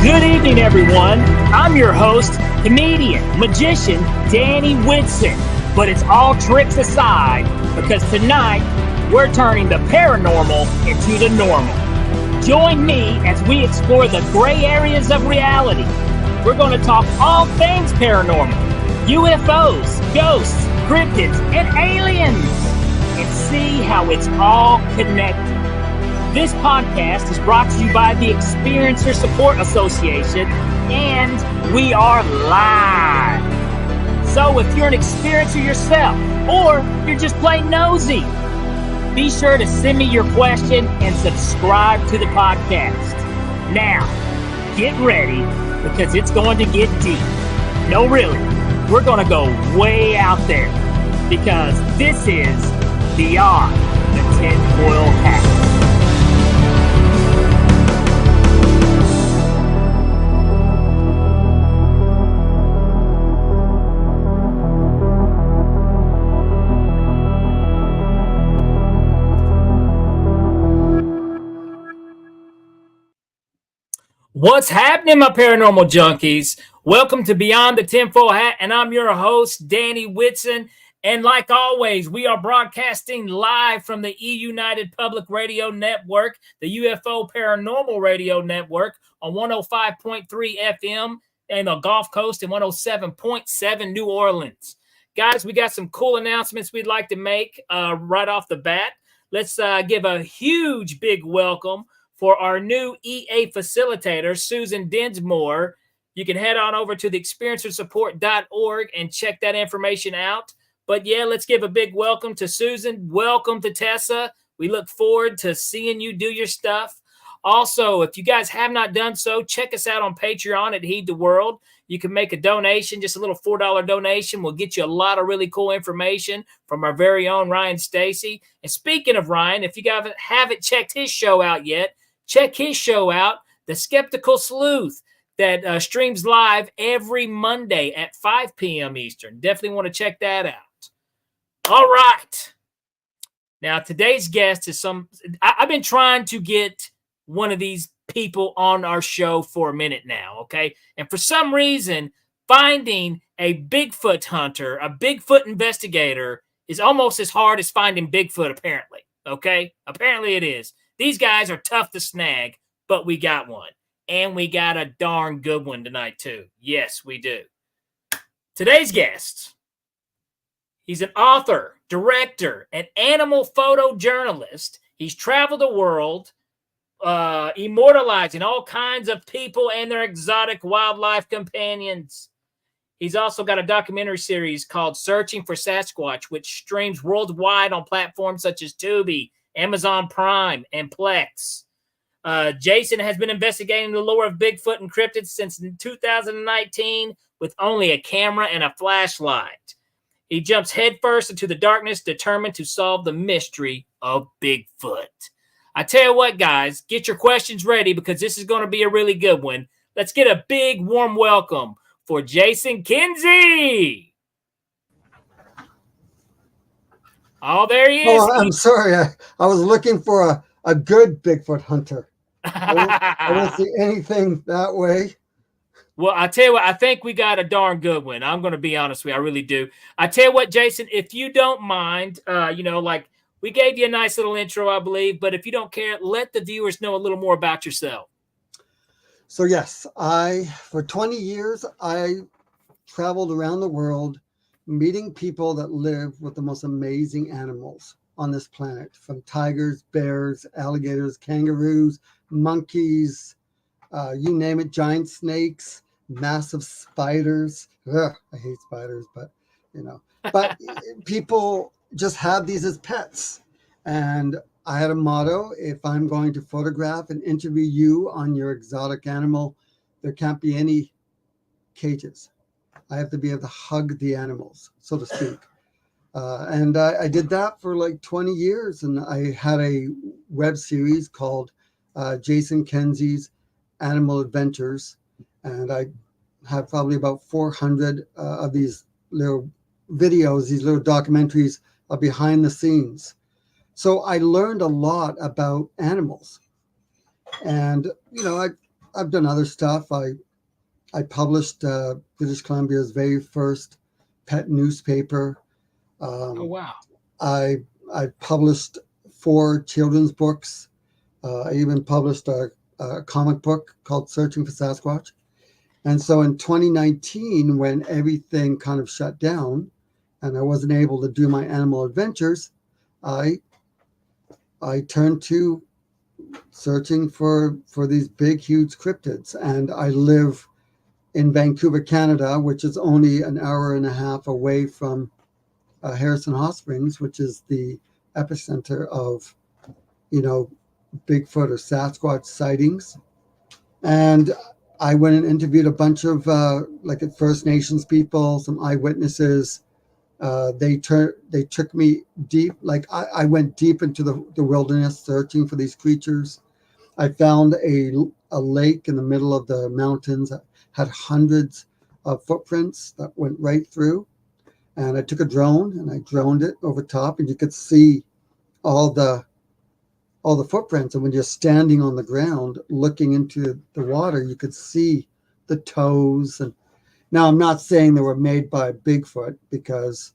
Good evening, everyone. I'm your host, comedian, magician, Danny Whitson. But it's all tricks aside, because tonight we're turning the paranormal into the normal. Join me as we explore the gray areas of reality. We're going to talk all things paranormal, UFOs, ghosts, cryptids, and aliens, and see how it's all connected. This podcast is brought to you by the Experiencer Support Association, and we are live. So if you're an experiencer yourself, or you're just plain nosy, be sure to send me your question and subscribe to the podcast. Now, get ready, because it's going to get deep. No, really, we're going to go way out there, because this is Beyond the Tinfoil Hat. What's happening, my paranormal junkies? Welcome to Beyond the Tinfoil Hat, and I'm your host, Danny Whitson. And like always, we are broadcasting live from the E-United Public Radio Network, the UFO Paranormal Radio Network on 105.3 FM and the Gulf Coast and 107.7 New Orleans. Guys, we got some cool announcements we'd like to make right off the bat. Let's give a huge, big welcome for our new EA facilitator, Susan Dinsmore. You can head on over to the experiencersupport.org and check that information out. But yeah, let's give a big welcome to Susan. Welcome to TESA. We look forward to seeing you do your stuff. Also, if you guys have not done so, check us out on Patreon at Heed the World. You can make a donation, just a little $4 donation. We'll get you a lot of really cool information from our very own Ryan Stacy. And speaking of Ryan, if you guys haven't checked his show out yet, check his show out, The Skeptical Sleuth, that streams live every Monday at 5 p.m. Eastern. Definitely want to check that out. All right. Now, today's guest is I've been trying to get one of these people on our show for a minute now, okay? And for some reason, finding a Bigfoot hunter, a Bigfoot investigator, is almost as hard as finding Bigfoot, apparently, okay? Apparently it is. These guys are tough to snag, but we got one. And we got a darn good one tonight, too. Yes, we do. Today's guest, he's an author, director, and animal photojournalist. He's traveled the world, immortalizing all kinds of people and their exotic wildlife companions. He's also got a documentary series called Searching for Sasquatch, which streams worldwide on platforms such as Tubi, Amazon Prime, and Plex. Jason has been investigating the lore of Bigfoot and cryptids since 2019 with only a camera and a flashlight. He jumps headfirst into the darkness, determined to solve the mystery of Bigfoot. I tell you what, guys, get your questions ready, because this is going to be a really good one. Let's get a big, warm welcome for Jason Kenzie. Oh, there he is. Oh, I'm sorry. I was looking for a good Bigfoot hunter. I don't see anything that way. Well, I tell you what, I think we got a darn good one. I'm going to be honest with you. I really do. I tell you what, Jason, if you don't mind, we gave you a nice little intro, I believe, but if you don't care, let the viewers know a little more about yourself. So yes, for 20 years, I traveled around the world meeting people that live with the most amazing animals on this planet, from tigers, bears, alligators, kangaroos, monkeys, you name it, giant snakes, massive spiders. Ugh, I hate spiders, but but people just have these as pets. And I had a motto: if I'm going to photograph and interview you on your exotic animal, there can't be any cages. I have to be able to hug the animals, so to speak. And I did that for like 20 years. And I had a web series called Jason Kenzie's Animal Adventures. And I had probably about 400 of these little videos, these little documentaries behind the scenes. So I learned a lot about animals. And, I've done other stuff. I published British Columbia's very first pet newspaper. Oh wow. I published 4 children's books. I even published a comic book called Searching for Sasquatch. And so in 2019, when everything kind of shut down and I wasn't able to do my animal adventures, I turned to searching for these big, huge cryptids. And I live in Vancouver, Canada, which is only an hour and a half away from Harrison Hot Springs, which is the epicenter of, Bigfoot or Sasquatch sightings. And I went and interviewed a bunch of First Nations people, some eyewitnesses. They took me deep. I went deep into the wilderness searching for these creatures. I found a lake in the middle of the mountains that had hundreds of footprints that went right through. And I took a drone and I droned it over top, and you could see all the footprints. And when you're standing on the ground looking into the water, you could see the toes. And now I'm not saying they were made by Bigfoot because,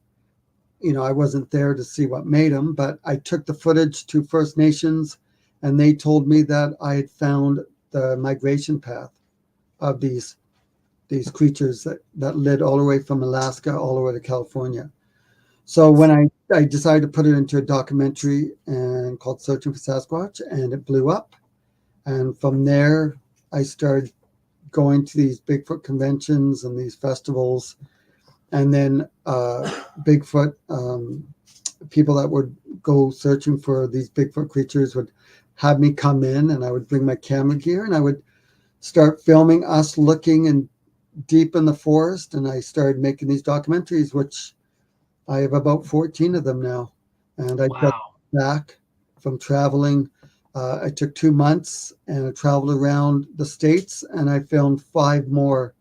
I wasn't there to see what made them, but I took the footage to First Nations, and they told me that I had found the migration path of these creatures that led all the way from Alaska all the way to California. So when I decided to put it into a documentary and called Searching for Sasquatch, and it blew up. And from there, I started going to these Bigfoot conventions and these festivals. And then Bigfoot, people that would go searching for these Bigfoot creatures would have me come in, and I would bring my camera gear, and I would start filming us looking in deep in the forest. And I started making these documentaries, which I have about 14 of them now. And I got back from traveling. I took 2 months and I traveled around the States, and I filmed 5 more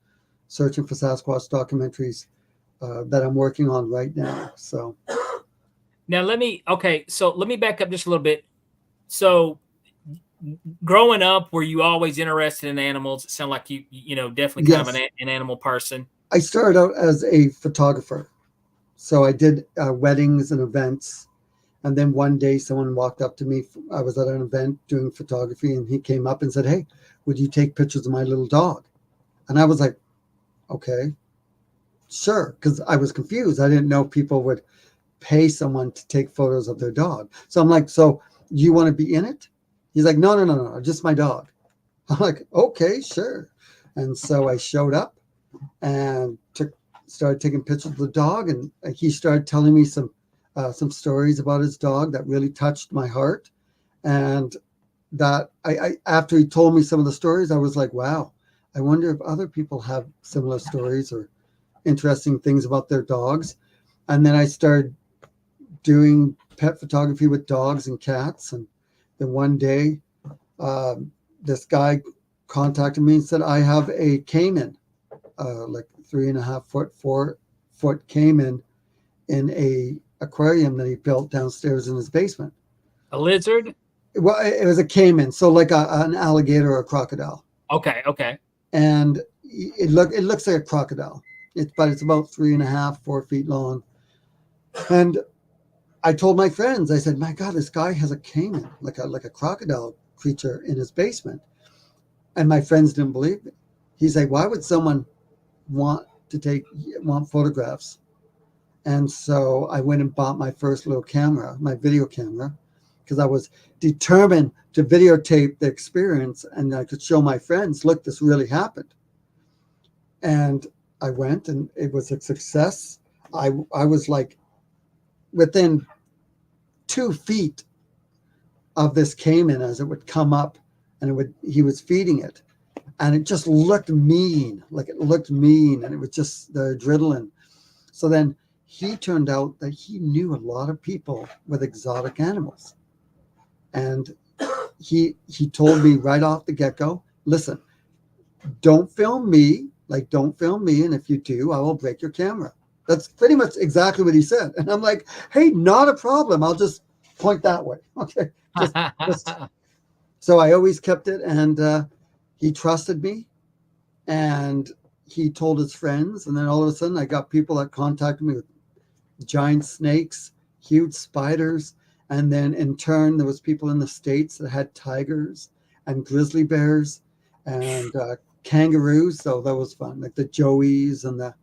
Searching for Sasquatch documentaries that I'm working on right now. So now let me back up just a little bit. So growing up, were you always interested in animals? It sounded like you definitely kind of an animal person. I started out as a photographer. So I did weddings and events. And then one day someone walked up to me. I was at an event doing photography, and he came up and said, "Hey, would you take pictures of my little dog?" And I was like, okay, sure. Because I was confused. I didn't know people would pay someone to take photos of their dog. So I'm like, "So you want to be in it?" He's like, no, just my dog. I'm like, okay, sure. And so I showed up and started taking pictures of the dog, and he started telling me some stories about his dog that really touched my heart. And that I after he told me some of the stories, I was like, wow, I wonder if other people have similar stories or interesting things about their dogs. And then I started doing pet photography with dogs and cats. And then one day, this guy contacted me and said, "I have a caiman, like 3.5 foot, 4 foot caiman in a aquarium that he built downstairs in his basement." A lizard? Well, it was a caiman, so like an alligator or a crocodile. Okay. And it looks like a crocodile. But it's about 3.5, 4 feet long. And I told my friends, I said, "My God, this guy has a caiman, like a crocodile creature in his basement." And my friends didn't believe me. He's like, "Why would someone want photographs?" And so I went and bought my first little camera, my video camera, because I was determined to videotape the experience, and I could show my friends, look, this really happened. And I went, and it was a success. I was like within 2 feet of this caiman as it would come up, and he was feeding it. And it just looked mean, and it was just the adrenaline. So then he turned out that he knew a lot of people with exotic animals. And he told me right off the get-go, "Listen, don't film me. And if you do, I will break your camera." That's pretty much exactly what he said. And I'm like, "Hey, not a problem. I'll just point that way." Okay. So I always kept it. And he trusted me, and he told his friends. And then all of a sudden I got people that contacted me with giant snakes, huge spiders. And then in turn, there was people in the States that had tigers and grizzly bears and kangaroos. So that was fun, like the joeys and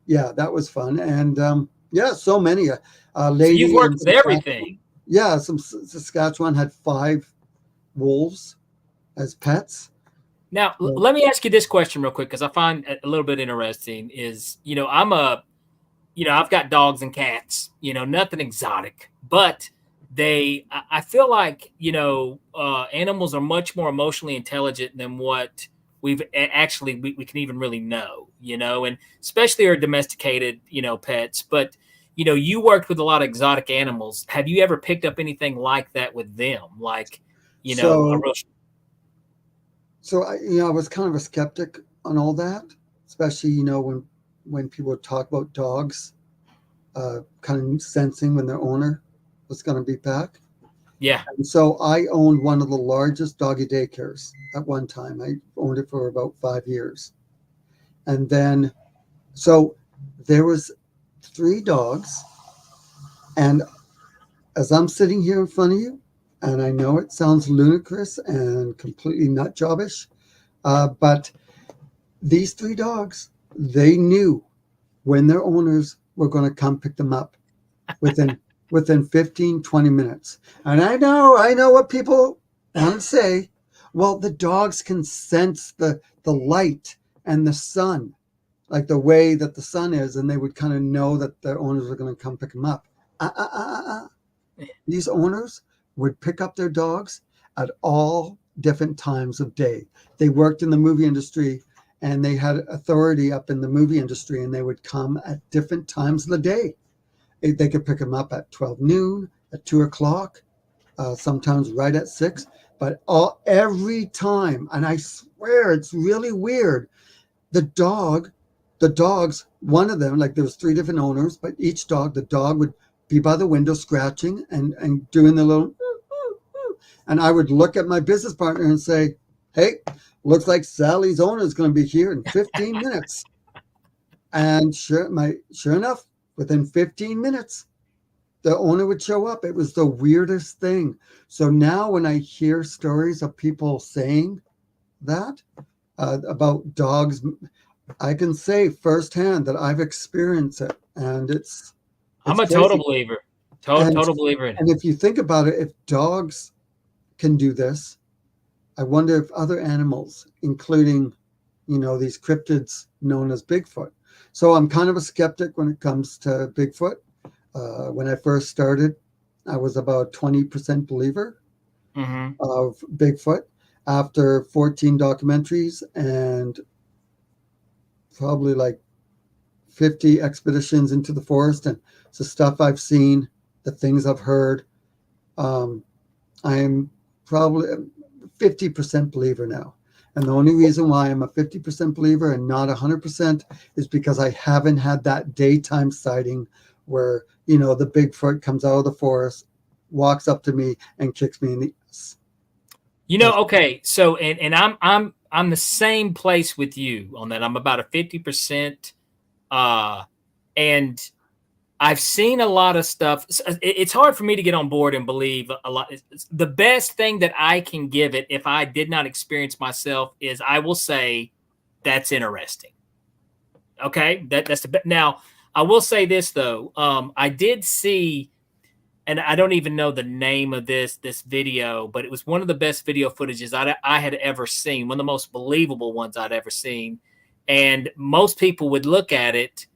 yeah, that was fun. And yeah, so many. So you've Lady worked in with everything. Yeah, some Saskatchewan had 5 wolves as pets. Now, let me ask you this question real quick, because I find a little bit interesting is, I've got dogs and cats, nothing exotic, but I feel like, animals are much more emotionally intelligent than what we can even really know, and especially our domesticated, pets. But, you worked with a lot of exotic animals. Have you ever picked up anything like that with them? Like, a real. So I was kind of a skeptic on all that, especially when people would talk about dogs, kind of sensing when their owner was going to be back. Yeah. And so I owned one of the largest doggy daycares at one time. I owned it for about 5 years, and then so there was 3 dogs, and as I'm sitting here in front of you, and I know it sounds ludicrous and completely nut jobbish. But these 3 dogs, they knew when their owners were going to come pick them up within 15, 20 minutes. And I know what people want to say. Well, the dogs can sense the light and the sun, like the way that the sun is, and they would kind of know that their owners were going to come pick them up. These owners would pick up their dogs at all different times of day. They worked in the movie industry, and they had authority up in the movie industry, and they would come at different times of the day. They could pick them up at 12 noon, at 2 o'clock, sometimes right at 6, but every time, and I swear it's really weird, the dogs, one of them, like there was 3 different owners, but each dog, the dog would be by the window scratching and doing the little, and I would look at my business partner and say, hey, looks like Sally's owner is going to be here in 15 minutes. And sure enough, within 15 minutes, the owner would show up. It was the weirdest thing. So now when I hear stories of people saying that about dogs, I can say firsthand that I've experienced it, and it's I'm a total believer. Total believer in it. And if you think about it, if dogs can do this, I wonder if other animals, including, these cryptids known as Bigfoot. So I'm kind of a skeptic when it comes to Bigfoot. When I first started, I was about 20% believer of Bigfoot. After 14 documentaries and probably like 50 expeditions into the forest, and the stuff I've seen, the things I've heard, I'm probably a 50% believer now. And the only reason why I'm a 50% believer and not 100% is because I haven't had that daytime sighting where, the Bigfoot comes out of the forest, walks up to me and kicks me in the ass. Okay. So, and I'm the same place with you on that. I'm about a 50%. And I've seen a lot of stuff. It's hard for me to get on board and believe a lot. The best thing that I can give it, if I did not experience myself, is I will say that's interesting. Okay, that's the best. Now, I will say this though. I did see, and I don't even know the name of this video, but it was one of the best video footages I had ever seen. One of the most believable ones I'd ever seen. And most people would look at it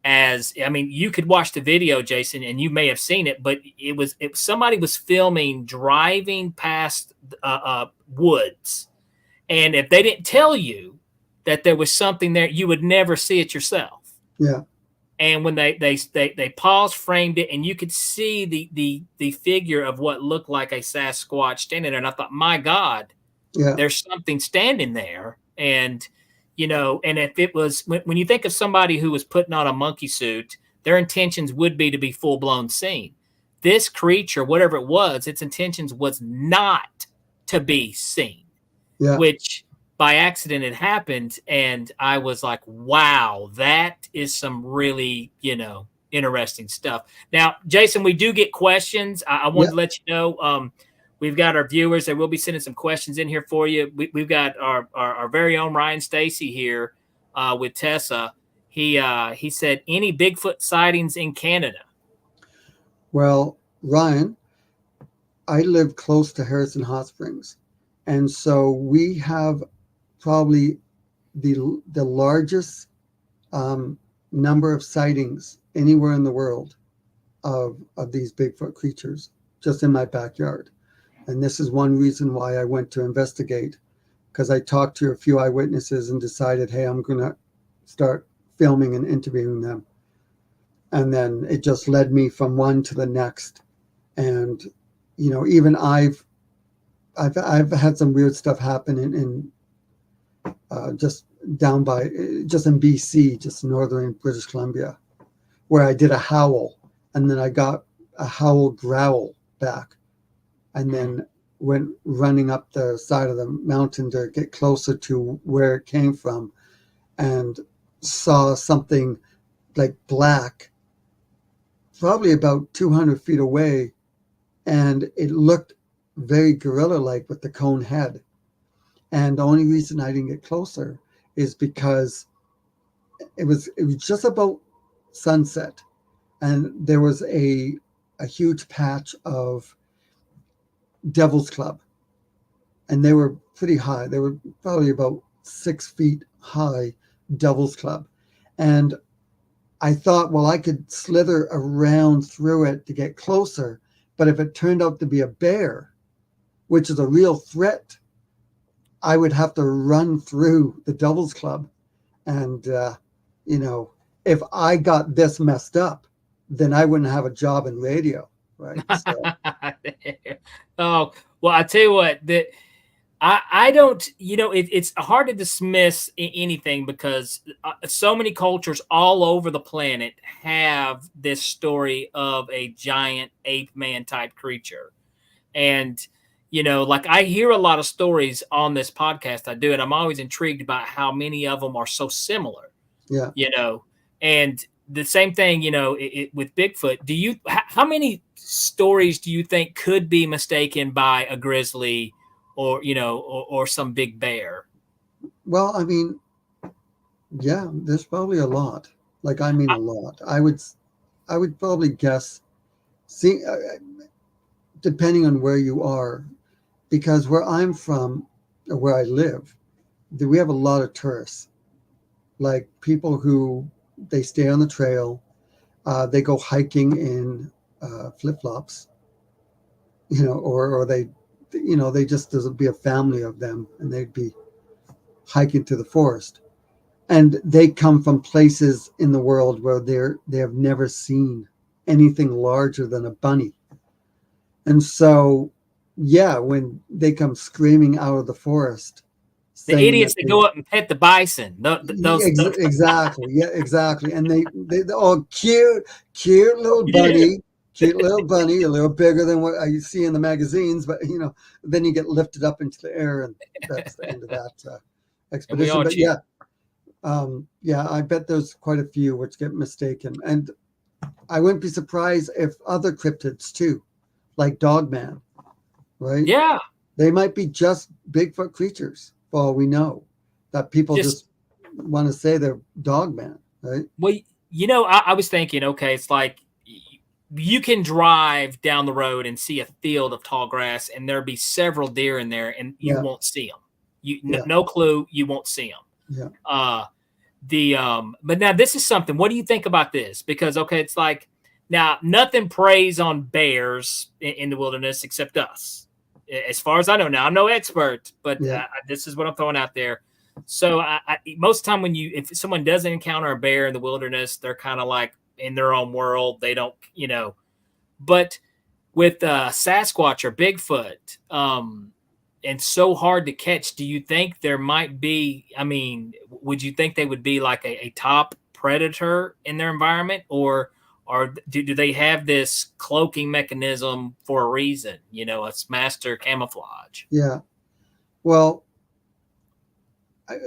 as, you could watch the video, Jason, and you may have seen it, but somebody was filming driving past woods. And if they didn't tell you that there was something there, you would never see it yourself. Yeah. And when they paused, framed it, and you could see the figure of what looked like a Sasquatch standing there. And I thought, my God, there's something standing there. And, and if it was, when you think of somebody who was putting on a monkey suit, their intentions would be to be full blown seen. This creature, whatever it was, its intentions was not to be seen. Yeah. which by accident it happened. And I was like, wow, that is some really, interesting stuff. Now, Jason, we do get questions. I wanted Yeah. to let you know, we've got our viewers that will be sending some questions in here for you. We've got our very own Ryan Stacy here with TESA. He said, any Bigfoot sightings in Canada? Well, Ryan, I live close to Harrison Hot Springs, and so we have probably the largest um, number of sightings anywhere in the world of these Bigfoot creatures just in my backyard. And this is one reason why I went to investigate, because I talked to a few eyewitnesses and decided, hey, I'm going to start filming and interviewing them. And then it just led me from one to the next. And, even I've had some weird stuff happen in just down by, just in BC, just northern British Columbia, where I did a howl and then I got a howl growl back, and then went running up the side of the mountain to get closer to where it came from, and saw something like black, probably about 200 feet away, and it looked very gorilla-like with the cone head. And the only reason I didn't get closer is because it was just about sunset, and there was a huge patch of Devil's Club, and they were pretty high. They were probably about 6 feet high, Devil's Club. And I thought, well, I could slither around through it to get closer. But if it turned out to be a bear, which is a real threat, I would have to run through the Devil's Club. And, if I got this messed up, then I wouldn't have a job in radio, right? So, Oh, well, I tell you what, that I don't, it's hard to dismiss anything, because so many cultures all over the planet have this story of a giant ape man type creature. And, like, I hear a lot of stories on this podcast. I do. And I'm always intrigued by how many of them are so similar, yeah. And the same thing, with Bigfoot. How many stories do you think could be mistaken by a grizzly, or some big bear? Well, I mean, yeah, there's probably a lot. Like, I mean, a lot. I would probably guess, see, depending on where you are, because where I'm from, or where I live, we have a lot of tourists, like people who they stay on the trail, they go hiking in flip flops, or they just there'll be a family of them, and they'd be hiking through the forest, and they come from places in the world where they have never seen anything larger than a bunny. And so, yeah, when they come screaming out of the forest The saying idiots that that go up and pet the bison. exactly, yeah, exactly, and they're all cute little bunny, cute little bunny, a little bigger than what I see in the magazines, but then you get lifted up into the air, and that's the end of that expedition. But yeah, I bet there's quite a few which get mistaken, and I wouldn't be surprised if other cryptids too, like Dogman, right? Yeah. They might be just Bigfoot creatures, for all we know, that people just want to say they're Dogman, right? Well, I was thinking, okay, it's like you can drive down the road and see a field of tall grass, and there'll be several deer in there, and you won't see them. No clue, you won't see them. Yeah. But now this is something. What do you think about this? Because, okay, it's like, now nothing preys on bears in the wilderness except us, as far as I know. Now, I'm no expert, but this is what I'm throwing out there. So most of the time if someone doesn't encounter a bear in the wilderness, they're kind of like in their own world. They don't, but with Sasquatch or Bigfoot, and so hard to catch, do you think there might be, would you think they would be like a top predator in their environment, or do they have this cloaking mechanism for a reason? It's master camouflage. Yeah. Well,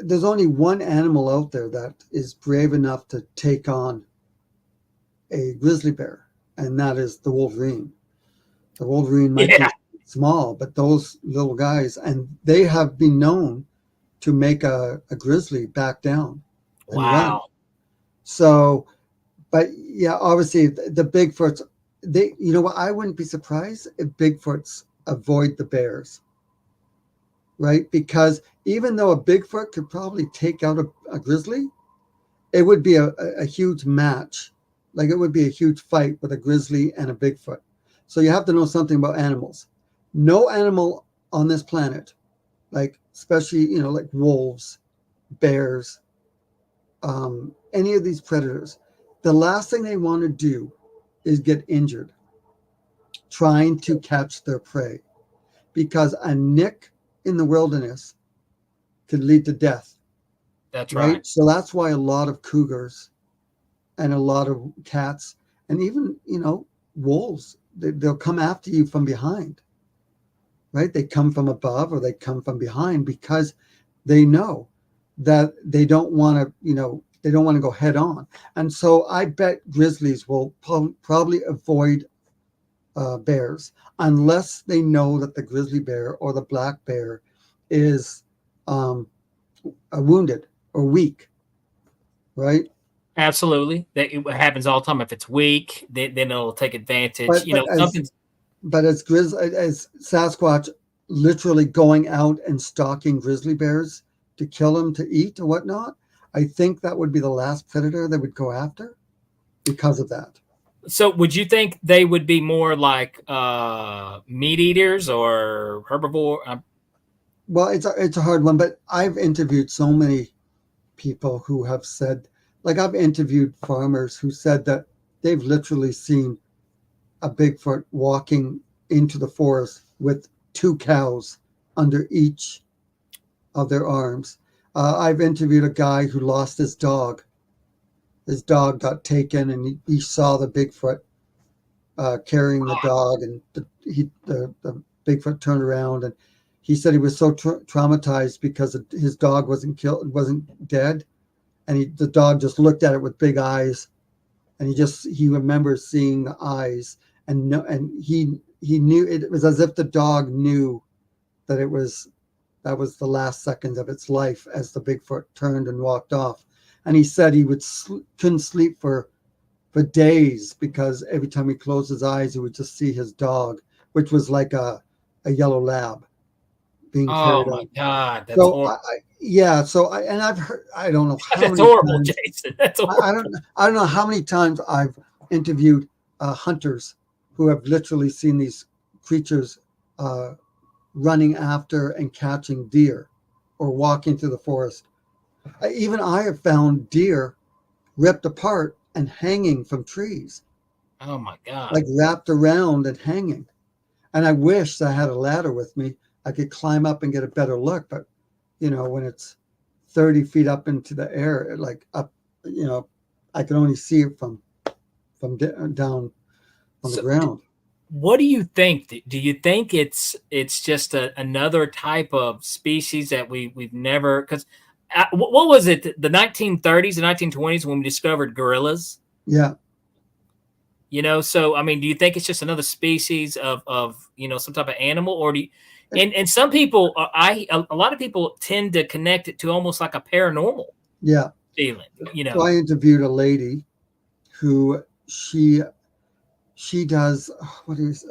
there's only one animal out there that is brave enough to take on a grizzly bear, and that is the wolverine. The wolverine might Yeah. be small, but those little guys, and they have been known to make a grizzly back down and run. Wow. So, but yeah, obviously the Bigfoots, they, you know what, I wouldn't be surprised if Bigfoots avoid the bears, right? Because even though a Bigfoot could probably take out a grizzly, it would be a huge match. Like it would be a huge fight with a grizzly and a Bigfoot. So you have to know something about animals. No animal on this planet, like especially, you know, like wolves, bears, any of these predators, the last thing they want to do is get injured trying to catch their prey, because a nick in the wilderness could lead to death, That's right. right? So that's why a lot of cougars and a lot of cats and even, you know, wolves, they'll come after you from behind, right? They come from above or they come from behind because they know that they don't want to, you know, they don't want to go head on. And so I bet grizzlies will probably avoid bears unless they know that the grizzly bear or the black bear is wounded or weak, right? Absolutely. That it happens all the time. If it's weak, then it'll take advantage. But You know, something's as Sasquatch literally going out and stalking grizzly bears to kill them to eat or whatnot, I think that would be the last predator they would go after because of that. so would you think they would be more like meat eaters or herbivore? Well, it's a hard one, but I've interviewed so many people who have said, like I've interviewed farmers who said that they've literally seen a Bigfoot walking into the forest with two cows under each of their arms. I've interviewed a guy who lost his dog. His dog got taken, and he saw the Bigfoot carrying the dog, and the Bigfoot turned around, and he said he was so traumatized because his dog wasn't killed, wasn't dead, and the dog just looked at it with big eyes, and he remembers seeing the eyes, and no, and he knew it was as if the dog knew that that was the last seconds of its life as the Bigfoot turned and walked off. And he said he couldn't sleep for days because every time he closed his eyes, he would just see his dog, which was like a yellow lab being Oh carried my out. God, that's So horrible. and I've heard, I don't know how That's many horrible, times, Jason. That's horrible. I don't know how many times I've interviewed hunters who have literally seen these creatures running after and catching deer or walking through the forest. Even I have found deer ripped apart and hanging from trees, Oh my God. like wrapped around and hanging. And I wish I had a ladder with me. I could climb up and get a better look. But, you know, when it's 30 feet up into the air, like up, you know, I can only see it from down on the So, ground. what do you think? Do you think it's just another type of species that we've never? Because what was it? The 1930s, the 1920s when we discovered gorillas. Yeah. You know, so I mean, do you think it's just another species of you know, some type of animal, or do you, and some people, a lot of people tend to connect it to almost like a paranormal Yeah. feeling. You So know, I interviewed a lady who she does what is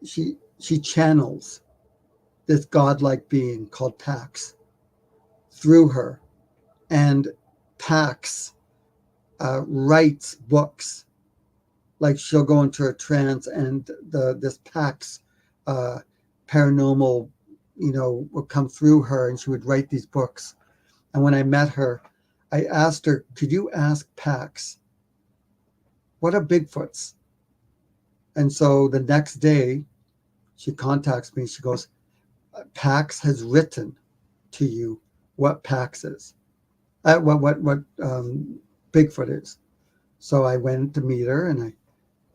she channels this godlike being called Pax through her, and Pax writes books. Like she'll go into a trance, and this Pax paranormal, you know, will come through her, and she would write these books. And when I met her, I asked her, "Could you ask Pax what are Bigfoots?" And so the next day, she contacts me. She goes, "Pax has written to you what Pax is, what Bigfoot is." So I went to meet her, and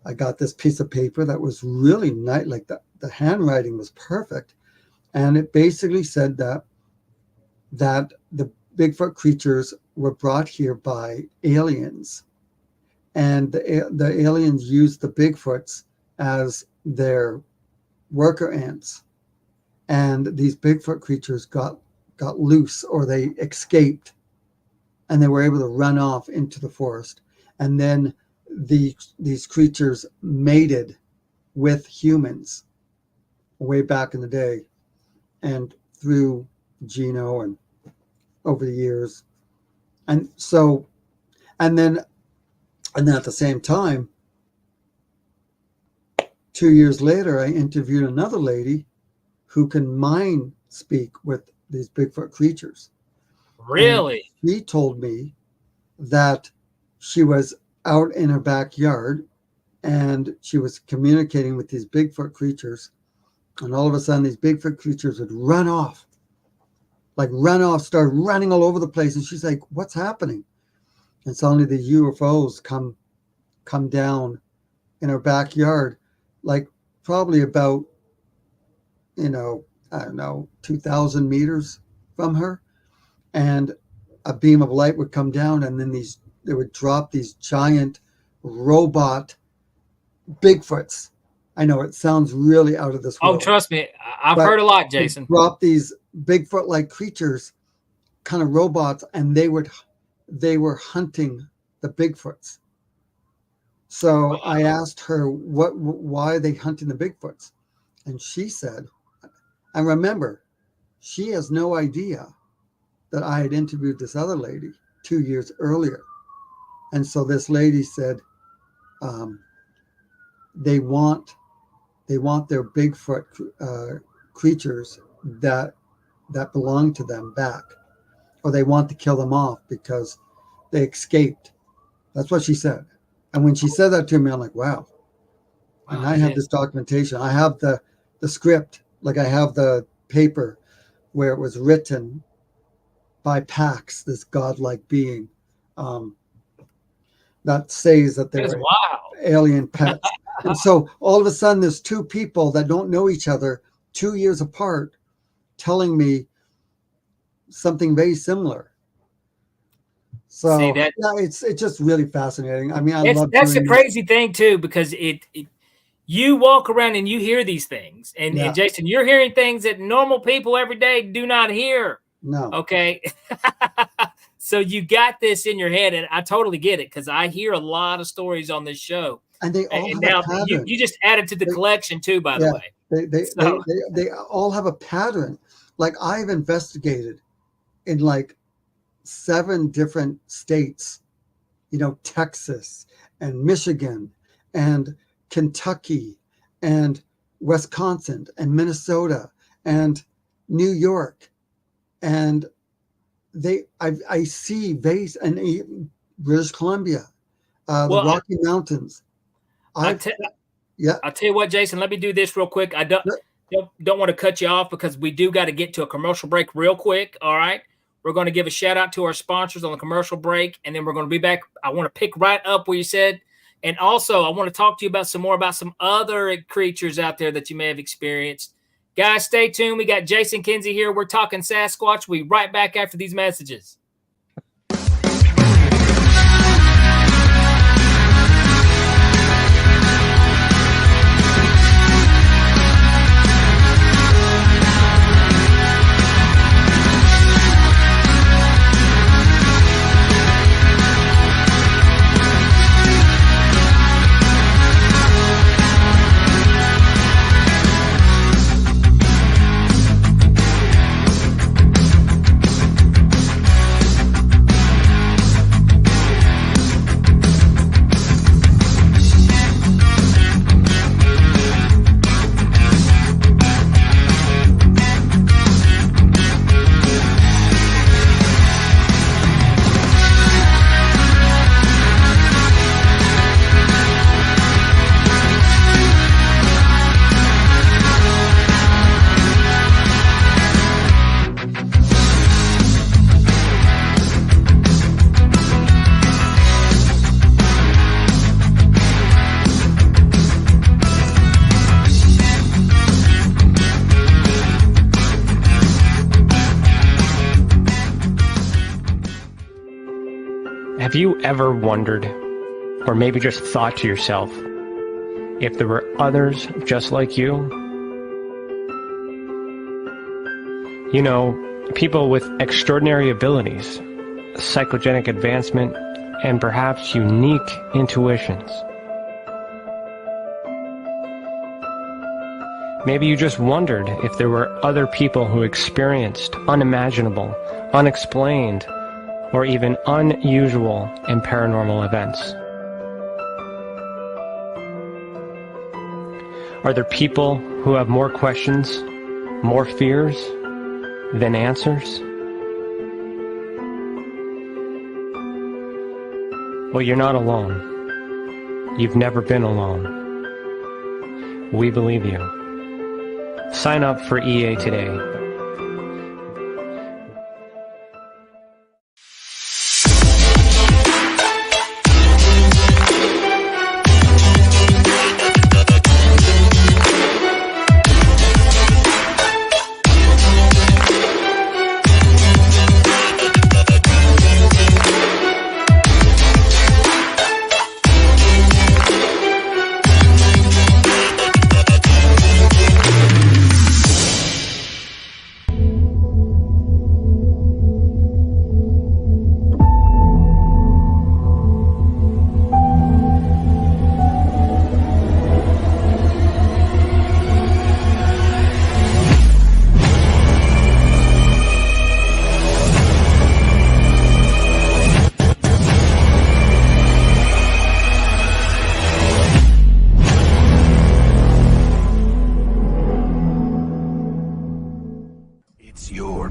I got this piece of paper that was really nice. Like the handwriting was perfect. And it basically said that the Bigfoot creatures were brought here by aliens, and the aliens used the Bigfoots as their worker ants, and these Bigfoot creatures got loose, or they escaped, and they were able to run off into the forest. And then these creatures mated with humans way back in the day, and through Geno and over the years. And so, and then at the same time, 2 years later, I interviewed another lady who can mind speak with these Bigfoot creatures. Really? And she told me that she was out in her backyard and she was communicating with these Bigfoot creatures, and all of a sudden these Bigfoot creatures would run off, start running all over the place. And she's like, what's happening? And suddenly the UFOs come down in her backyard, like probably about, I don't know, 2,000 meters from her. And a beam of light would come down, and then they would drop these giant robot Bigfoots. I know it sounds really out of this world. Oh, trust me, I've heard a lot, Jason. Drop these Bigfoot-like creatures, kind of robots, and they were hunting the Bigfoots. So I asked her why are they hunting the Bigfoots, and she said, and remember, she has no idea that I had interviewed this other lady 2 years earlier. And so this lady said, they want their Bigfoot creatures that belong to them back, or they want to kill them off because they escaped. That's what she said. And when she said that to me, I'm like, wow. And I have this documentation. I have the script, like I have the paper where it was written by Pax, this godlike being, that says that they're alien pets. And so all of a sudden there's two people that don't know each other 2 years apart telling me something very similar. So it's just really fascinating. I mean, that's the crazy thing too, because you walk around and you hear these things, and Jason, you're hearing things that normal people every day do not hear. No. Okay. So you got this in your head, and I totally get it, because I hear a lot of stories on this show. And they all have a pattern. You just added to the collection too, by the way. They all have a pattern. Like I've investigated in like 7 different states, Texas and Michigan and Kentucky and Wisconsin and Minnesota and New York, and I see base and British Columbia, the Rocky Mountains. I'll tell you what, Jason, let me do this real quick. I don't want to cut you off, because we do got to get to a commercial break real quick. All right. We're going to give a shout out to our sponsors on the commercial break, and then we're going to be back. I want to pick right up where you said. And also I want to talk to you about some other creatures out there that you may have experienced. Guys, stay tuned. We got Jason Kenzie here. We're talking Sasquatch. We'll be right back after these messages. Have you ever wondered, or maybe just thought to yourself, if there were others just like you? You know, people with extraordinary abilities, psychogenic advancement, and perhaps unique intuitions. Maybe you just wondered if there were other people who experienced unimaginable, unexplained, or even unusual and paranormal events. Are there people who have more questions, more fears than answers? Well, you're not alone. You've never been alone. We believe you. Sign up for EA today.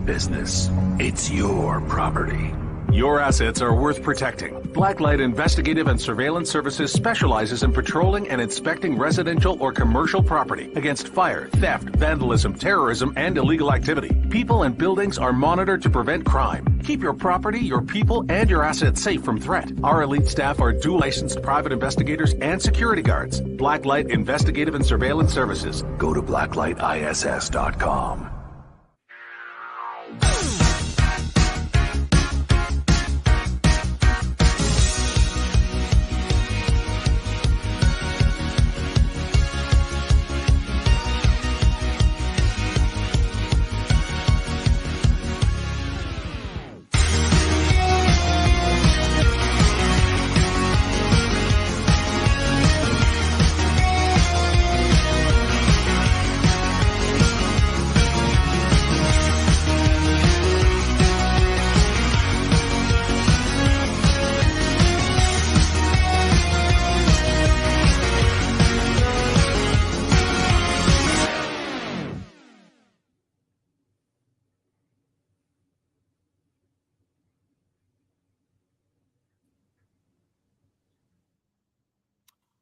Business. It's your property. Your assets are worth protecting. Blacklight Investigative and Surveillance Services specializes in patrolling and inspecting residential or commercial property against fire, theft, vandalism, terrorism, and illegal activity. People and buildings are monitored to prevent crime. Keep your property, your people, and your assets safe from threat. Our elite staff are dual licensed private investigators and security guards. Blacklight Investigative and Surveillance Services. Go to blacklightiss.com.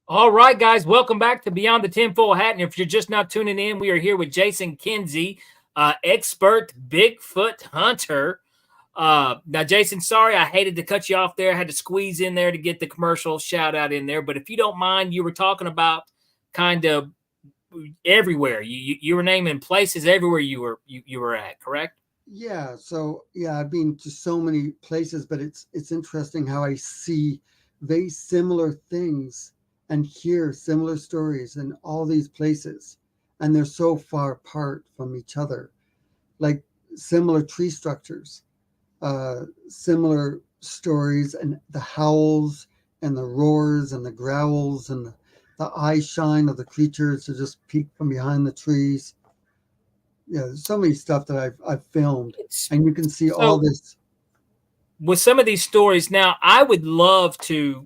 All right, guys, welcome back to Beyond the Tinfoil Hat. And if you're just now tuning in, we are here with Jason Kenzie, expert Bigfoot hunter. Now, Jason, sorry, I hated to cut you off there. I had to squeeze in there to get the commercial shout out in there. But if you don't mind, you were talking about kind of everywhere. You were naming places everywhere you were at, correct? Yeah. So yeah, I've been to so many places, but it's interesting how I see very similar things and hear similar stories in all these places, and they're so far apart from each other, like similar tree structures, similar stories, and the howls and the roars and the growls and the eye shine of the creatures that just peek from behind the trees. Yeah, there's so many stuff that I've filmed, and you can see all this. With some of these stories now, I would love to,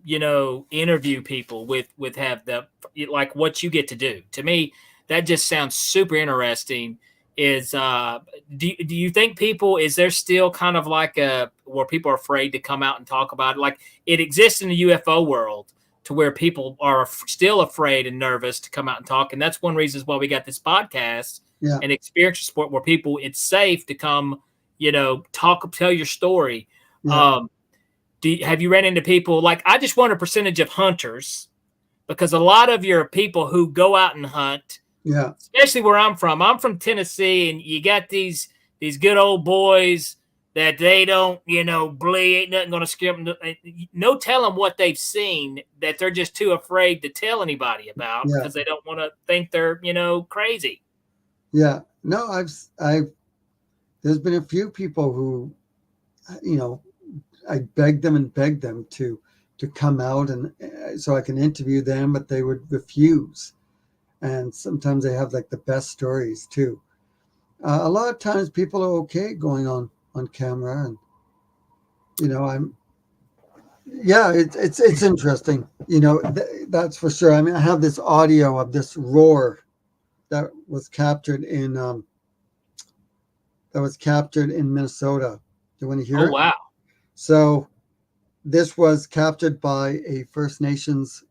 interview people with have the, like what you get to do. To me, that just sounds super interesting. Is do you think is there still kind of like where people are afraid to come out and talk about it? Like it exists in the UFO world to where people are still afraid and nervous to come out and talk. And that's one reason why we got this podcast and experiential support where it's safe to come, tell your story. Yeah. Have you ran into people I just want a percentage of hunters, because a lot of your people who go out and hunt, especially where I'm from Tennessee, and you got these good old boys that they don't, bleed, ain't nothing going to scare them. No telling what they've seen that they're just too afraid to tell anybody about because they don't want to think they're, crazy. Yeah. No, there's been a few people who, I begged them to come out and so I can interview them, but they would refuse. And sometimes they have like the best stories too. A lot of times people are okay going on camera, and it's interesting. That's for sure. I mean, I have this audio of this roar that was captured in Minnesota. Do you want to hear it? Oh, wow. So this was captured by a First Nations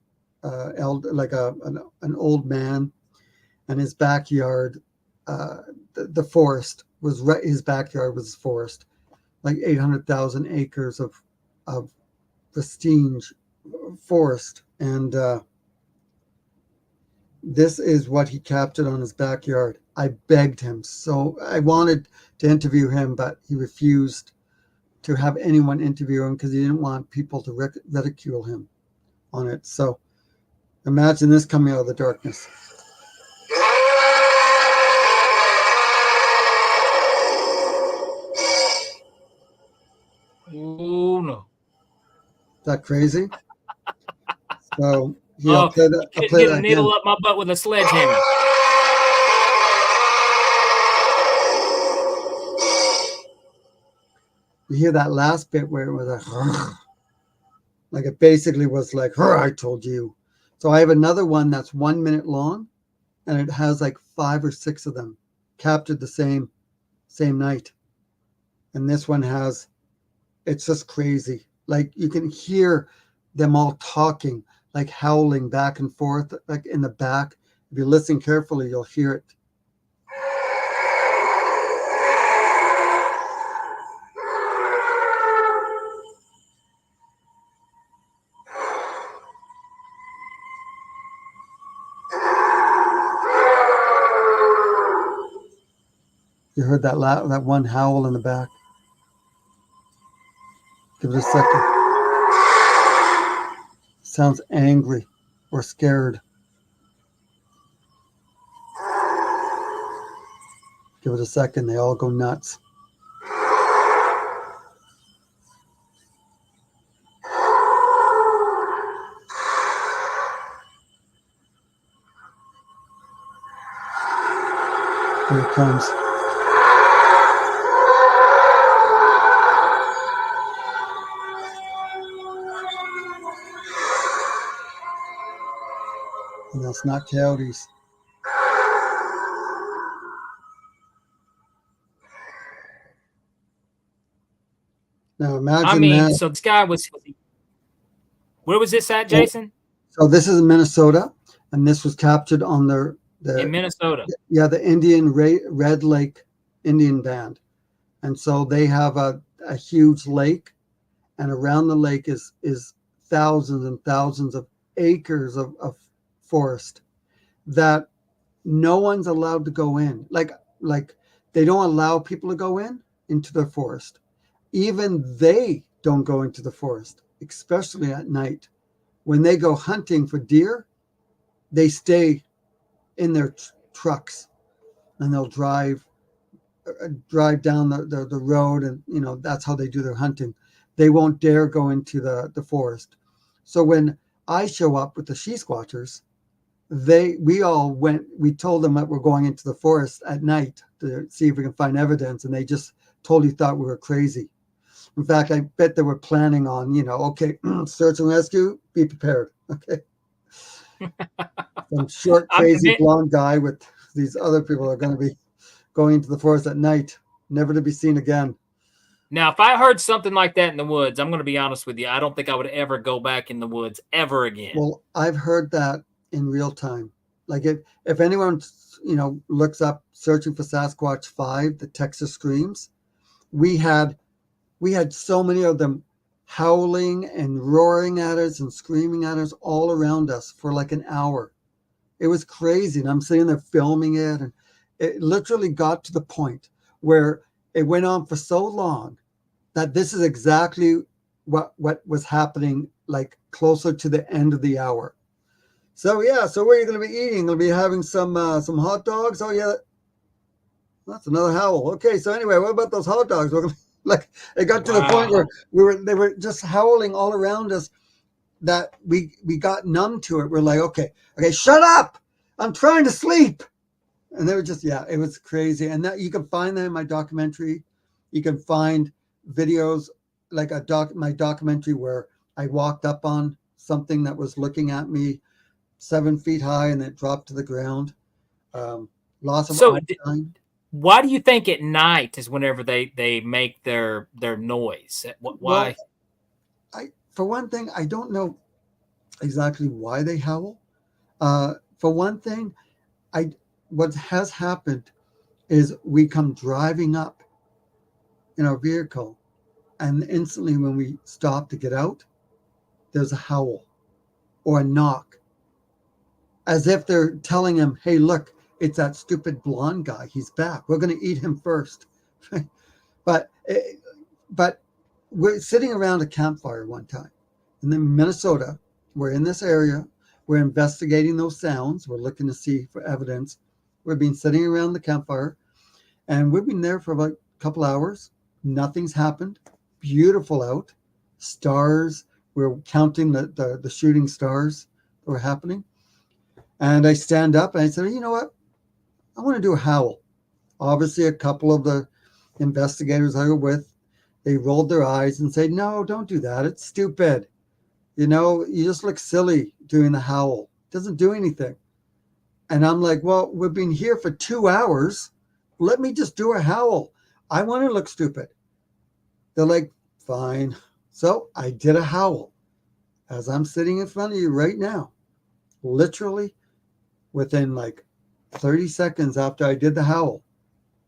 elder, like an old man, and his backyard, the forest was his backyard was forest, like 800,000 acres of pristine forest, and this is what he captured on his backyard. I begged him, so I wanted to interview him, but he refused to have anyone interview him because he didn't want people to ridicule him on it. So imagine this coming out of the darkness. Oh, no. Is that crazy? So I'll play that. I'll play that a needle up my butt with a sledgehammer. You hear that last bit where it was like it basically was like, I told you. So I have another one that's 1 minute long, and it has like 5 or 6 of them captured the same night. And this one it's just crazy. Like you can hear them all talking, like howling back and forth, like in the back. If you listen carefully, you'll hear it. You heard that one howl in the back. Give it a second. Sounds angry or scared. Give it a second. They all go nuts. Here it comes. And that's not coyotes. Now imagine that. So this guy was, where was this at, Jason? So this is in Minnesota, and this was captured on in Minnesota. Yeah, the Indian Red Lake Indian Band. And so they have a huge lake, and around the lake is thousands and thousands of acres of forest that no one's allowed to go in. Like they don't allow people to go into the forest. Even they don't go into the forest, especially at night. When they go hunting for deer, they stay in their trucks, and they'll drive down the road, and that's how they do their hunting. They won't dare go into the forest. So when I show up with the she squatchers, we told them that we're going into the forest at night to see if we can find evidence, and they just totally thought we were crazy. In fact, I bet they were planning on, okay, search and rescue, be prepared. Okay. Some short, crazy blonde guy with these other people are going to be going into the forest at night, never to be seen again. Now, if I heard something like that in the woods, I'm going to be honest with you, I don't think I would ever go back in the woods ever again. Well, I've heard that in real time. Like if anyone, looks up searching for Sasquatch 5, the Texas Screams, we had so many of them howling and roaring at us and screaming at us all around us for like an hour. It was crazy. And I'm sitting there filming it. And it literally got to the point where it went on for so long that this is exactly what was happening, like closer to the end of the hour. So yeah, so what are you going to be eating? Going to be having some hot dogs? Oh yeah, that's another howl. Okay, so anyway, what about those hot dogs? We're gonna, like, it got to the point where they were just howling all around us that we got numb to it. We're like, okay, shut up! I'm trying to sleep. And they were just, yeah, it was crazy. And that you can find that in my documentary. You can find videos like my documentary where I walked up on something that was looking at me 7 feet high and it dropped to the ground. Loss of eyesight. Why do you think at night is whenever they make their noise? Why? Well, for one thing, I don't know exactly why they howl. For one thing, what has happened is we come driving up in our vehicle, and instantly when we stop to get out, there's a howl or a knock, as if they're telling him, hey, look, it's that stupid blonde guy. He's back. We're going to eat him first. But we're sitting around a campfire one time in Minnesota. We're in this area. We're investigating those sounds. We're looking to see for evidence. We've been sitting around the campfire, and we've been there for about a couple hours. Nothing's happened. Beautiful out. Stars. We're counting the shooting stars that were happening. And I stand up and I said, you know what? I want to do a howl. Obviously, a couple of the investigators I were with, they rolled their eyes and said, no, don't do that. It's stupid. You know, you just look silly doing the howl. It doesn't do anything. And I'm like, well, we've been here for 2 hours. Let me just do a howl. I want to look stupid. They're like, fine. So I did a howl as I'm sitting in front of you right now. Literally within like 30 seconds after I did the howl,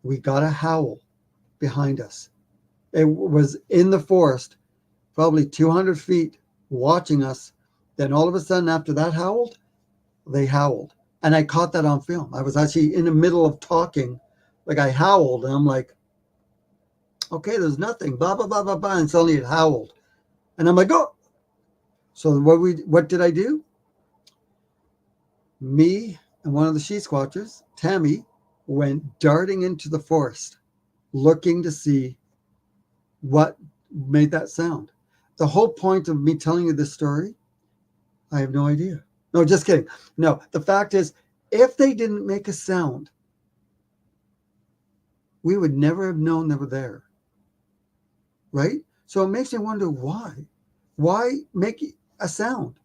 we got a howl behind us. It was in the forest, probably 200 feet, watching us. Then all of a sudden, after that howled, they howled. And I caught that on film. I was actually in the middle of talking, like I howled, and I'm like, okay, there's nothing, blah, blah, blah, blah, blah. And suddenly it howled. And I'm like, oh. So what did I do? Me and one of the sheep squatchers, Tammy, went darting into the forest, looking to see what made that sound. The whole point of me telling you this story, I have no idea. No, just kidding. No, the fact is, if they didn't make a sound, we would never have known they were there. Right? So it makes me wonder why. Why make a sound?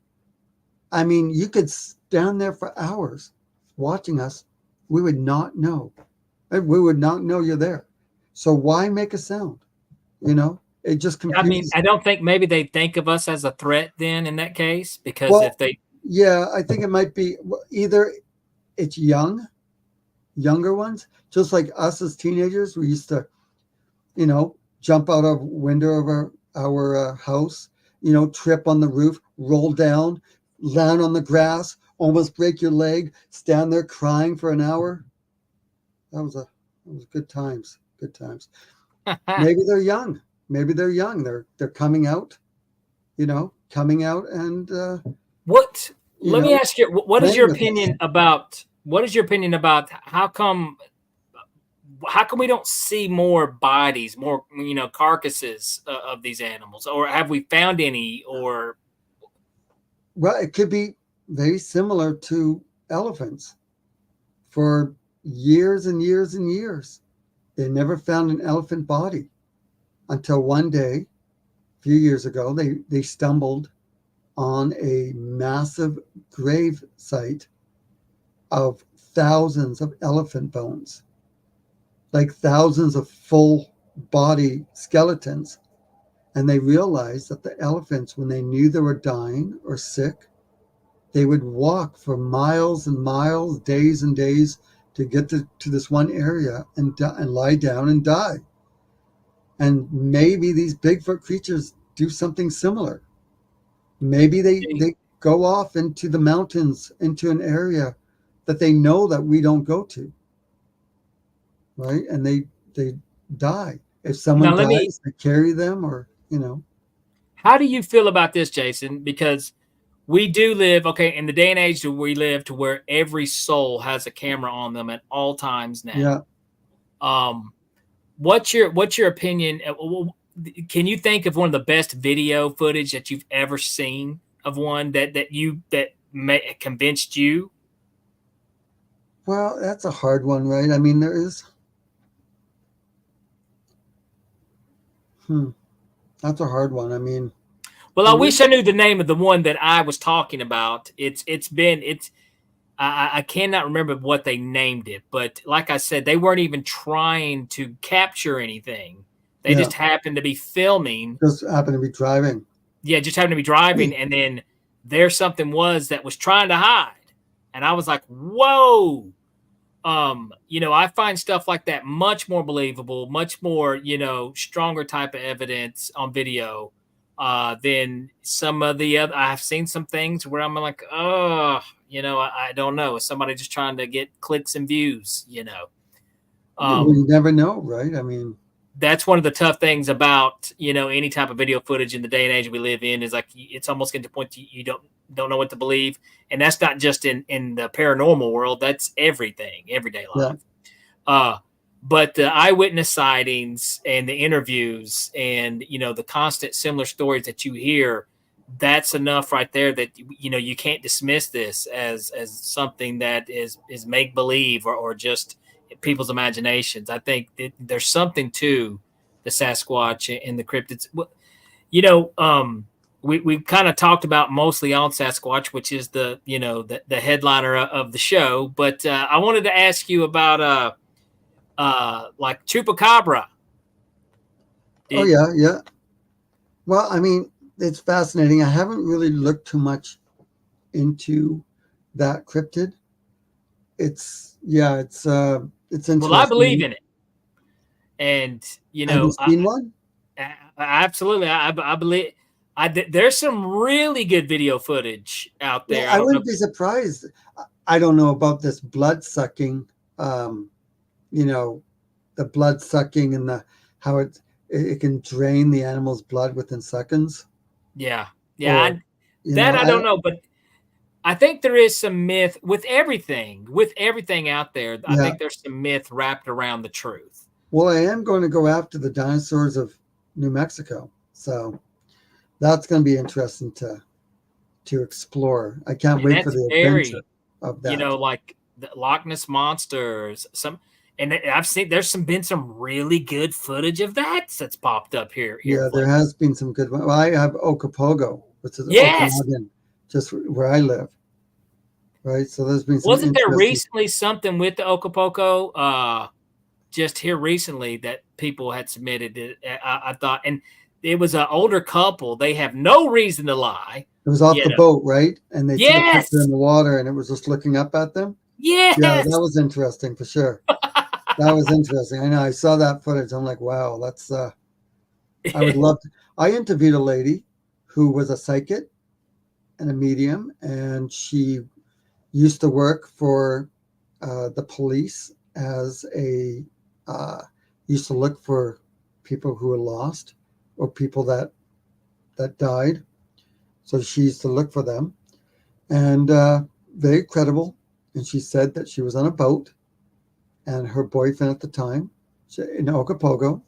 I mean, you could stand there for hours watching us. We would not know. We would not know you're there. So why make a sound? You know, it just confuses. I mean, I don't think maybe they think of us as a threat then in that case, because if they. Yeah, I think it might be either it's younger ones, just like us as teenagers. We used to, you know, jump out of window of our house, you know, trip on the roof, roll down, land on the grass, almost break your leg, stand there crying for an hour. That was good times. Good times. Maybe they're young. They're coming out, you know, and what? Let me ask you, what is your opinion about how come we don't see more bodies, more, you know, carcasses of these animals, or have we found any? Or well, it could be very similar to elephants. For years and years and years, they never found an elephant body until one day, a few years ago, they stumbled on a massive grave site of thousands of elephant bones, like thousands of full body skeletons. And they realized that the elephants, when they knew they were dying or sick, they would walk for miles and miles, days and days to get to this one area and lie down and die. And maybe these Bigfoot creatures do something similar. Maybe they go off into the mountains, into an area that they know that we don't go to, right? And they die. if someone Now, dies, they carry them, or how do you feel about this, Jason? Because we do live, in the day and age that we live, to where every soul has a camera on them at all times now. Yeah. What's your opinion? Can you think of one of the best video footage that you've ever seen of one that convinced you? Well, that's a hard one, right? I mean, there is. That's a hard one. I mean, well, I wish I knew the name of the one that I was talking about. I cannot remember what they named it, but like I said, they weren't even trying to capture anything. They just happened to be filming. Just happened to be driving. Yeah, just happened to be driving, and then there something that was trying to hide, and I was like, "Whoa!" I find stuff like that much more believable, much more, stronger type of evidence on video than some of the other. I've seen some things where I'm like, oh, I don't know. Is somebody just trying to get clicks and views, you never know, right? I mean, that's one of the tough things about, any type of video footage in the day and age we live in, is like, it's almost getting to the point you don't know what to believe. And that's not just in the paranormal world. That's everything, everyday life. Yeah. But the eyewitness sightings and the interviews and, the constant similar stories that you hear, that's enough right there that, you can't dismiss this as something that is make believe or just people's imaginations. I think there's something to the Sasquatch and the cryptids. We've kind of talked about mostly on Sasquatch, which is the headliner of the show. But I wanted to ask you about like Chupacabra. Yeah. Well, I mean, it's fascinating. I haven't really looked too much into that cryptid. It's interesting. Well, I believe in it, and have you seen one? Absolutely, I believe. There's some really good video footage out there. I wouldn't be surprised. I don't know about this blood sucking. The blood sucking and how it can drain the animal's blood within seconds. Yeah. I don't know, but I think there is some myth with everything out there. I think there's some myth wrapped around the truth. Well, I am going to go after the dinosaurs of New Mexico, so that's going to be interesting to explore. I can't wait for the adventure of that. Like the Loch Ness monsters. And I've seen there's been some really good footage of that's popped up here. Yeah, there has been some good. Well, I have Okopogo, which is Okanagan, just where I live. Right, so there's been some. Wasn't there recently something with the Okopogo? Just here recently that people had submitted. I thought, and it was an older couple. They have no reason to lie. It was off the boat, right? And they took a picture in the water, and it was just looking up at them. Yes. Yeah, that was interesting for sure. That was interesting. I know. I saw that footage. I'm like, wow, that's. I would love to. I interviewed a lady who was a psychic and a medium, and she used to work for the police as used to look for people who were lost or people that died. So she used to look for them, and very credible. And she said that she was on a boat, and her boyfriend at the time in Okopogo,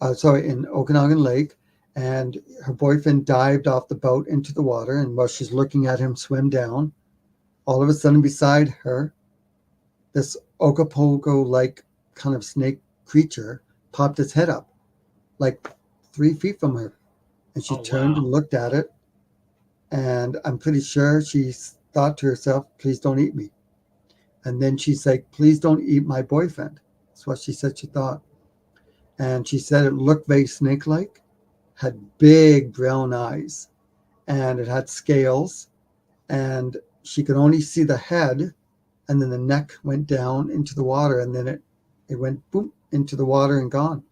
in Okanagan Lake, and her boyfriend dived off the boat into the water, and while she's looking at him swim down, all of a sudden beside her, this Okopogo-like kind of snake creature popped its head up like 3 feet from her. And she turned and looked at it. And I'm pretty sure she thought to herself, please don't eat me. And then she's like, please don't eat my boyfriend. That's what she said she thought. And she said it looked very snake-like, had big brown eyes, and it had scales, and she could only see the head, and then the neck went down into the water, and then it went boom into the water and gone.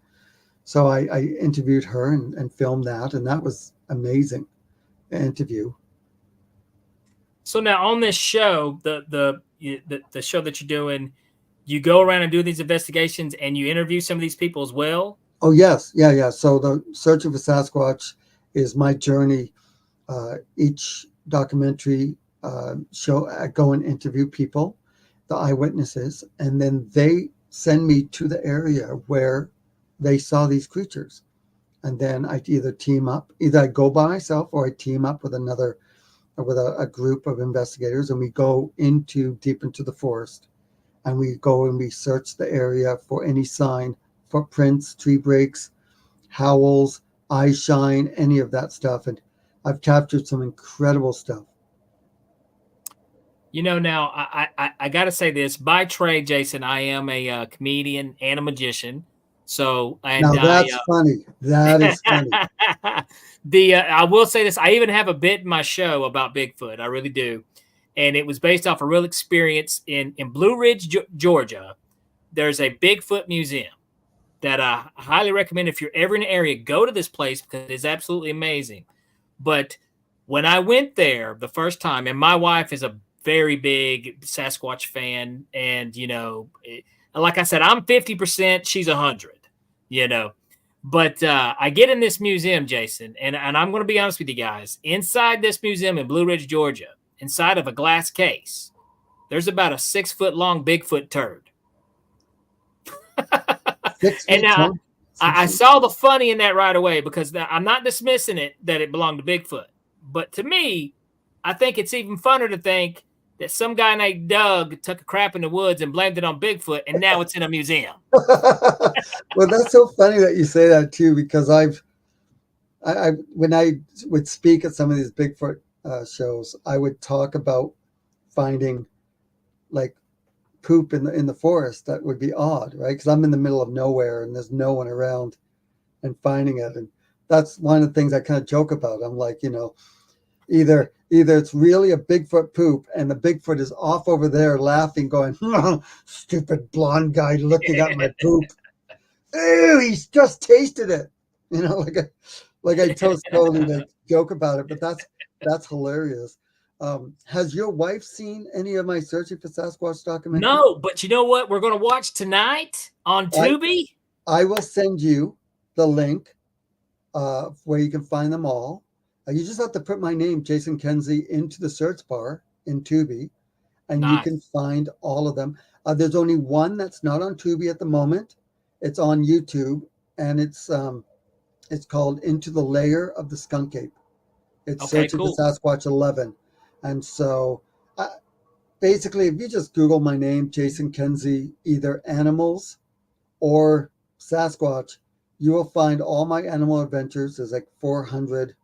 So I interviewed her and filmed that, and that was amazing interview. So now on this show, the show that you're doing, you go around and do these investigations, and you interview some of these people as well. Oh, yes. Yeah, yeah. So the Searching for Sasquatch is my journey. Each documentary show, I go and interview people, the eyewitnesses, and then they send me to the area where they saw these creatures. And then I either team up, either I go by myself or I team up with a group of investigators, and we go deep into the forest, and we go and we search the area for any sign, footprints, tree breaks, howls, eye shine, any of that stuff. And I've captured some incredible stuff. Now I got to say this by trade, Jason. I am a comedian and a magician. So, and Now that's funny. That is funny. I will say this: I even have a bit in my show about Bigfoot. I really do, and it was based off a real experience in Blue Ridge, Georgia. There's a Bigfoot museum that I highly recommend if you're ever in the area. Go to this place because it's absolutely amazing. But when I went there the first time, and my wife is a very big Sasquatch fan, and like I said, I'm 50%, she's 100. But I get in this museum, Jason, and I'm going to be honest with you guys. Inside this museum in Blue Ridge, Georgia, inside of a glass case, there's about a 6-foot long Bigfoot turd. And now I saw the funny in that right away, because I'm not dismissing it that it belonged to Bigfoot. But to me, I think it's even funner to think that some guy named Doug took a crap in the woods and blamed it on Bigfoot, and now it's in a museum. Well, that's so funny that you say that too, because when I would speak at some of these Bigfoot shows, I would talk about finding like poop in the forest that would be odd, right? Because I'm in the middle of nowhere and there's no one around, and finding it, and that's one of the things I kind of joke about. I'm like, either it's really a Bigfoot poop and the Bigfoot is off over there laughing, going, oh, stupid blonde guy looking at my poop. Ew, he's just tasted it. Like I totally like joke about it, but that's hilarious. Has your wife seen any of my Searching for Sasquatch documentaries? No, but you know what? We're going to watch tonight on Tubi. I will send you the link where you can find them all. You just have to put my name, Jason Kenzie, into the search bar in Tubi, and Nice. You can find all of them. There's only one that's not on Tubi at the moment. It's on YouTube, and it's called Into the Lair of the Skunk Ape. It's Okay, Searching cool. for Sasquatch 11. And so basically, if you just Google my name, Jason Kenzie, either animals or Sasquatch, you will find all my animal adventures. There's like 400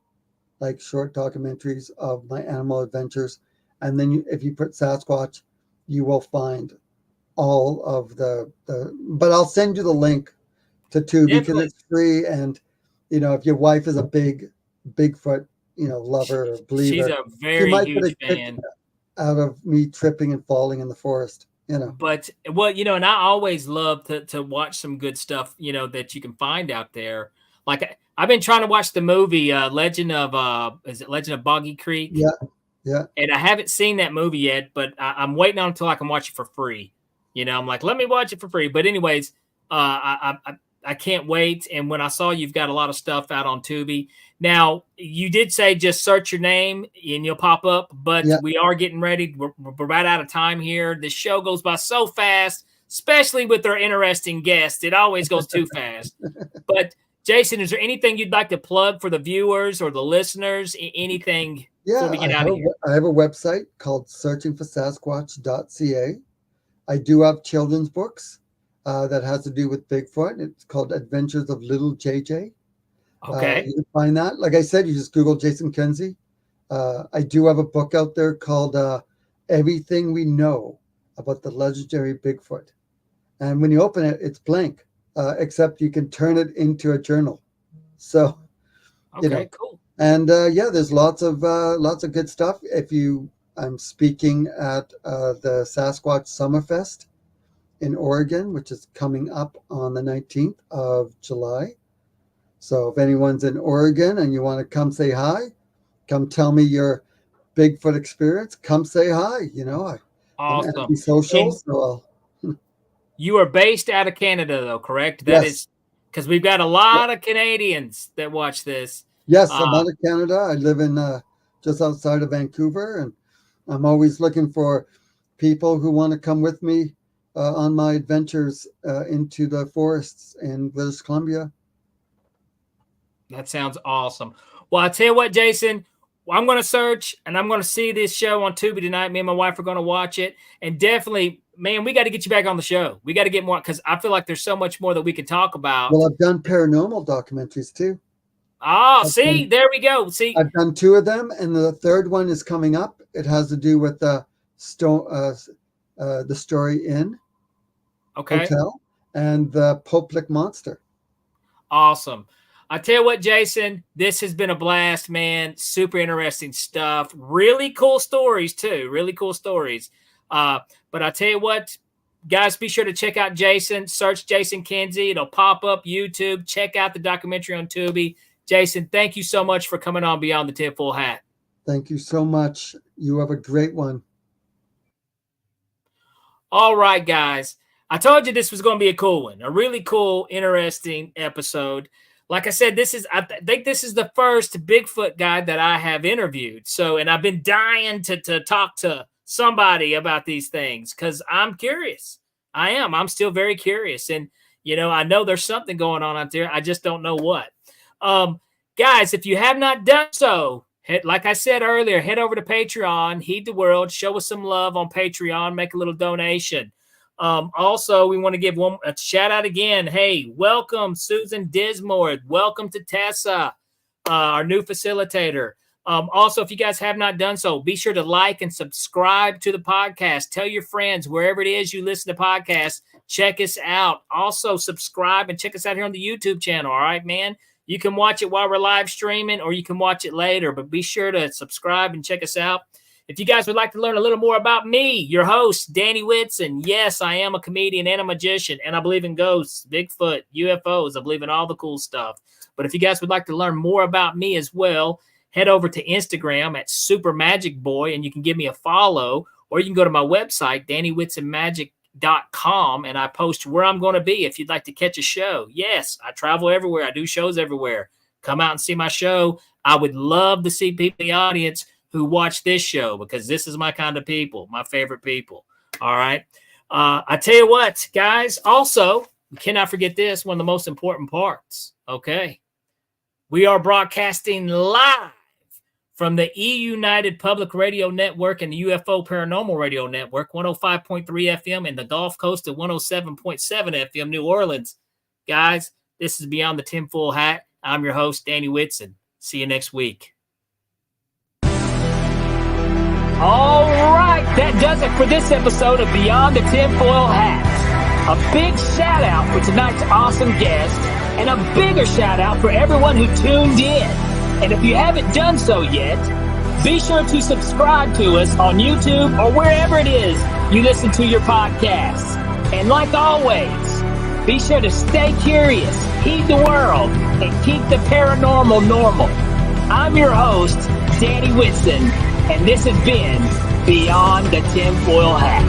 like short documentaries of my animal adventures. And then if you put Sasquatch, you will find all of but I'll send you the link to Tubi because it's free. And, if your wife is a big Bigfoot, lover or believer, she's a very huge fan out of me tripping and falling in the forest, But and I always love to watch some good stuff, that you can find out there. Like I've been trying to watch the movie Legend of Boggy Creek? Yeah. And I haven't seen that movie yet, but I'm waiting on until I can watch it for free. I'm like, let me watch it for free. But anyways, I can't wait. And when I saw you've got a lot of stuff out on Tubi. Now, you did say just search your name and you'll pop up, but we are getting ready. We're right out of time here. This show goes by so fast, especially with our interesting guests. It always goes too fast. But Jason, is there anything you'd like to plug for the viewers or the listeners? Anything before we get out of here? I have a website called searchingforsasquatch.ca. I do have children's books that has to do with Bigfoot. It's called Adventures of Little JJ. Okay. You can find that. Like I said, you just Google Jason Kenzie. I do have a book out there called Everything We Know About the Legendary Bigfoot. And when you open it, it's blank. Except you can turn it into a journal. So, cool. And there's lots of good stuff. I'm speaking at the Sasquatch Summerfest in Oregon, which is coming up on the 19th of July. So if anyone's in Oregon and you want to come say hi, come tell me your Bigfoot experience, come say hi. Awesome. I'm antisocial, so you are based out of Canada, though, correct? Yes. Because we've got a lot of Canadians that watch this. Yes, I'm out of Canada. I live in just outside of Vancouver, and I'm always looking for people who want to come with me on my adventures into the forests in British Columbia. That sounds awesome. Well, I'll tell you what, Jason, I'm going to search and I'm going to see this show on Tubi tonight. Me and my wife are going to watch it. And definitely, man, we got to get you back on the show. We got to get more, because I feel like there's so much more that we could talk about. Well, I've done paranormal documentaries too. There we go. See, I've done 2 of them, and the third one is coming up. It has to do with the Story Inn Hotel and the Poplick Monster. Awesome. I tell you what, Jason, this has been a blast, man. Super interesting stuff. Really cool stories too. Really cool stories. But I tell you what, guys, be sure to check out Jason. Search Jason Kenzie. It'll pop up YouTube. Check out the documentary on Tubi. Jason, thank you so much for coming on Beyond the Tinfoil Hat. Thank you so much. You have a great one. All right, guys. I told you this was going to be a cool one. A really cool, interesting episode. Like I said, I think this is the first Bigfoot guy that I have interviewed. So, and I've been dying to talk to somebody about these things because I'm curious. I am. I'm still very curious. And, I know there's something going on out there. I just don't know what. Guys, if you have not done so, like I said earlier, head over to Patreon, Heed the World, show us some love on Patreon, make a little donation. Also, we want to give a shout out again. Hey, welcome Susan Dismore. Welcome to TESA, our new facilitator. Also, if you guys have not done so, be sure to like and subscribe to the podcast. Tell your friends wherever it is you listen to podcasts, check us out. Also, subscribe and check us out here on the YouTube channel. All right, man. You can watch it while we're live streaming, or you can watch it later, but be sure to subscribe and check us out. If you guys would like to learn a little more about me, your host, Danny Whitson, yes, I am a comedian and a magician, and I believe in ghosts, Bigfoot, UFOs. I believe in all the cool stuff. But if you guys would like to learn more about me as well, head over to Instagram at supermagicboy, and you can give me a follow, or you can go to my website, DannyWhitsonMagic.com, and I post where I'm going to be if you'd like to catch a show. Yes, I travel everywhere. I do shows everywhere. Come out and see my show. I would love to see people in the audience who watch this show, because this is my kind of people, my favorite people. All right. I tell you what, guys, also, we cannot forget this, one of the most important parts. Okay. We are broadcasting live from the E-United Public Radio Network and the UFO Paranormal Radio Network, 105.3 FM, and the Gulf Coast at 107.7 FM, New Orleans. Guys, this is Beyond the Tinfoil Hat. I'm your host, Danny Whitson. See you next week. All right, that does it for this episode of Beyond the Tinfoil Hat. A big shout out for tonight's awesome guest, and a bigger shout out for everyone who tuned in. And if you haven't done so yet, be sure to subscribe to us on YouTube or wherever it is you listen to your podcasts. And like always, be sure to stay curious, heed the world, and keep the paranormal normal. I'm your host, Danny Whitson, and this has been Beyond the Tinfoil Hat.